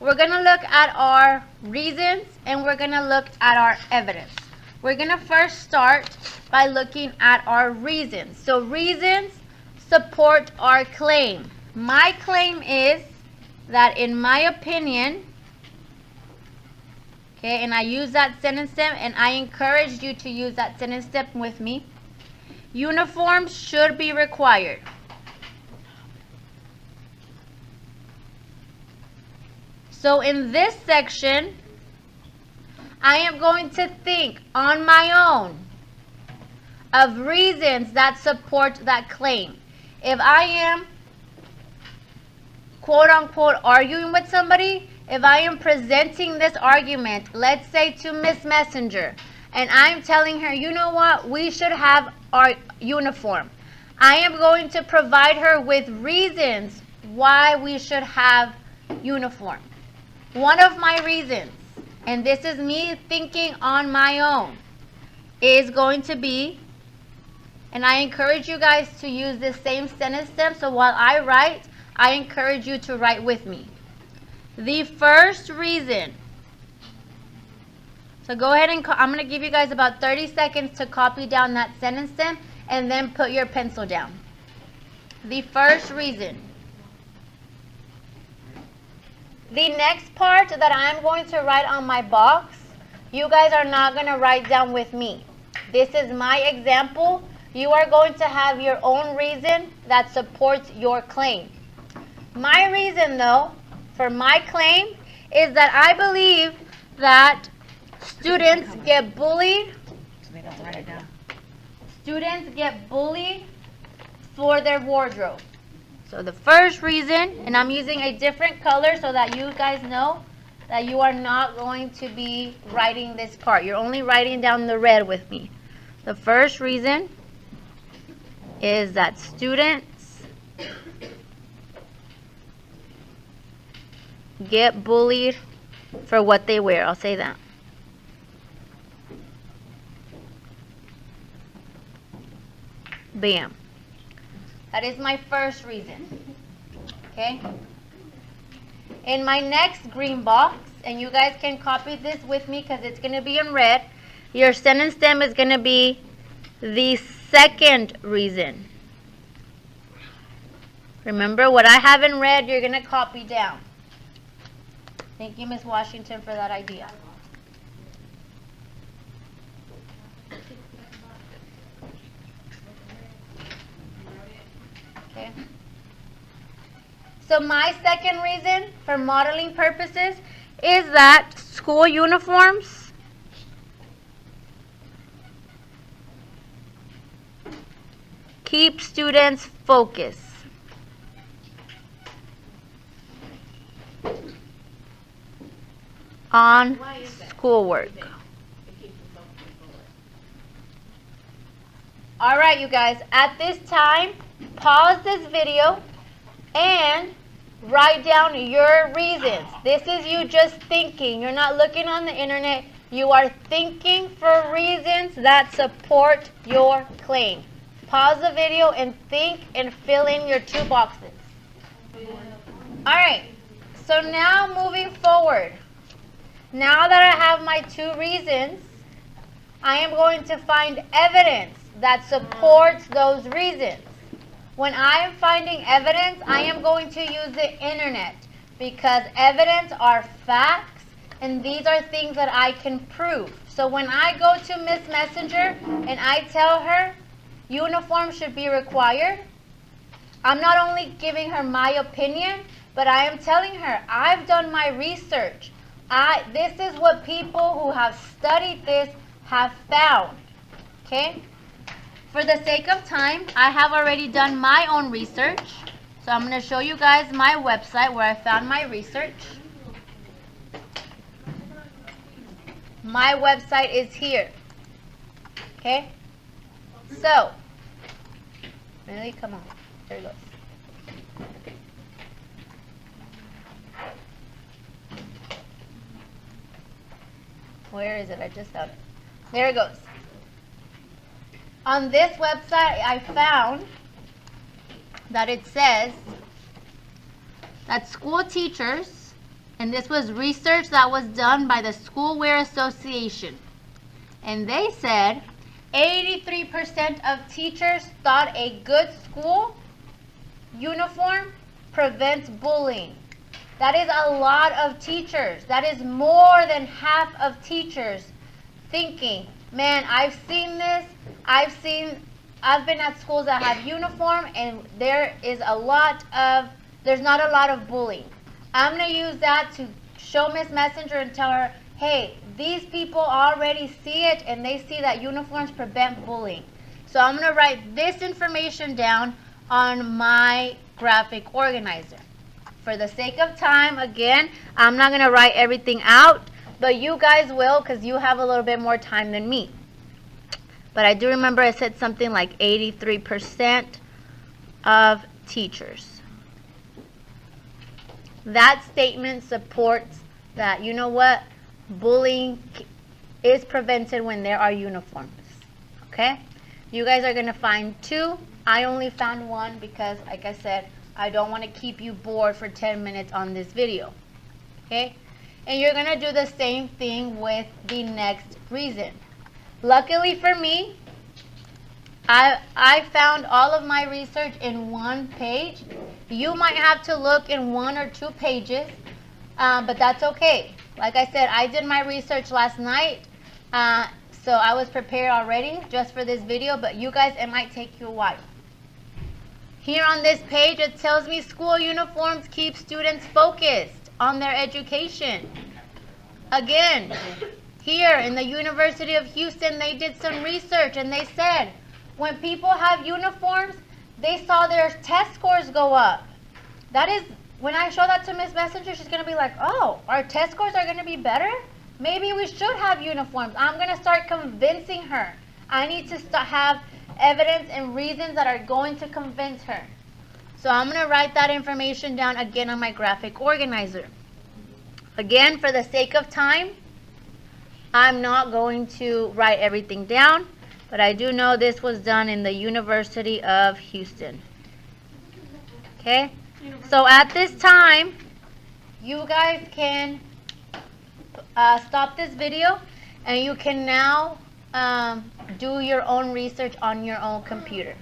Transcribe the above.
we're going to look at our reasons and we're going to look at our evidence. We're going to first start by looking at our reasons. So reasons support our claim. My claim is that in my opinion, okay, and I use that sentence stem, and I encourage you to use that sentence stem with me. Uniforms should be required. So in this section, I am going to think on my own of reasons that support that claim. If I am quote unquote arguing with somebody, if I am presenting this argument, let's say to Miss Messenger, and I'm telling her, you know what, we should have our uniform. I am going to provide her with reasons why we should have uniform. One of my reasons, and this is me thinking on my own, is going to be, and I encourage you guys to use this same sentence stem, so while I write, I encourage you to write with me. The first reason, so go ahead and, I'm going to give you guys about 30 seconds to copy down that sentence stem and then put your pencil down. The first reason. The next part that I'm going to write on my box, you guys are not going to write down with me. This is my example. You are going to have your own reason that supports your claim. My reason, though, for my claim is that I believe that students get bullied. Students get bullied for their wardrobe. So the first reason, and I'm using a different color so that you guys know that you are not going to be writing this part. You're only writing down the red with me. The first reason is that students get bullied for what they wear. I'll say that. Bam. That is my first reason. Okay? In my next green box, and you guys can copy this with me because it's going to be in red, your sentence stem is going to be the second reason. Remember, what I have in red, you're going to copy down. Thank you, Ms. Washington, for that idea. Okay. So my second reason for modeling purposes is that school uniforms keep students focused. On schoolwork. All right, you guys, at this time, pause this video and write down your reasons. This is you just thinking. You're not looking on the internet. You are thinking for reasons that support your claim. Pause the video and think and fill in your two boxes. All right, so now moving forward. Now that I have my two reasons, I am going to find evidence that supports those reasons. When I am finding evidence, I am going to use the internet because evidence are facts and these are things that I can prove. So when I go to Miss Messenger and I tell her uniform should be required, I'm not only giving her my opinion, but I am telling her I've done my research. This is what people who have studied this have found. Okay? For the sake of time, I have already done my own research. So I'm going to show you guys my website where I found my research. My website is here. Okay? So, really, come on. There it goes. Where is it? I just found it. There it goes. On this website, I found that it says that school teachers And this was research that was done by the School Wear Association. And they said 83% of teachers thought a good school uniform prevents bullying. That is a lot of teachers. That is more than half of teachers thinking, man, I've seen this. I've been at schools that have uniform, and there's not a lot of bullying. I'm going to use that to show Miss Messenger and tell her, hey, these people already see it, and they see that uniforms prevent bullying. So I'm going to write this information down on my graphic organizer. For the sake of time, again, I'm not going to write everything out, but you guys will, because you have a little bit more time than me. But I do remember I said something like 83% of teachers. That statement supports that, you know what, bullying is prevented when there are uniforms. Okay? You guys are going to find 2. I only found 1 because, like I said, I don't want to keep you bored for 10 minutes on this video. Okay? And you're going to do the same thing with the next reason. Luckily for me, I found all of my research in 1 page. You might have to look in 1 or 2 pages, but that's okay. Like I said, I did my research last night, so I was prepared already just for this video, but you guys, it might take you a while. Here on this page, it tells me school uniforms keep students focused on their education. Again, here in the University of Houston, they did some research and they said when people have uniforms, they saw their test scores go up. That is, when I show that to Miss Messenger, she's going to be like, oh, our test scores are going to be better? Maybe we should have uniforms. I'm going to start convincing her. I need to have evidence and reasons that are going to convince her. So I'm going to write that information down again on my graphic organizer. Again, for the sake of time, I'm not going to write everything down, but I do know this was done in the University of Houston. Okay? So at this time, you guys can stop this video, and you can now do your own research on your own computer.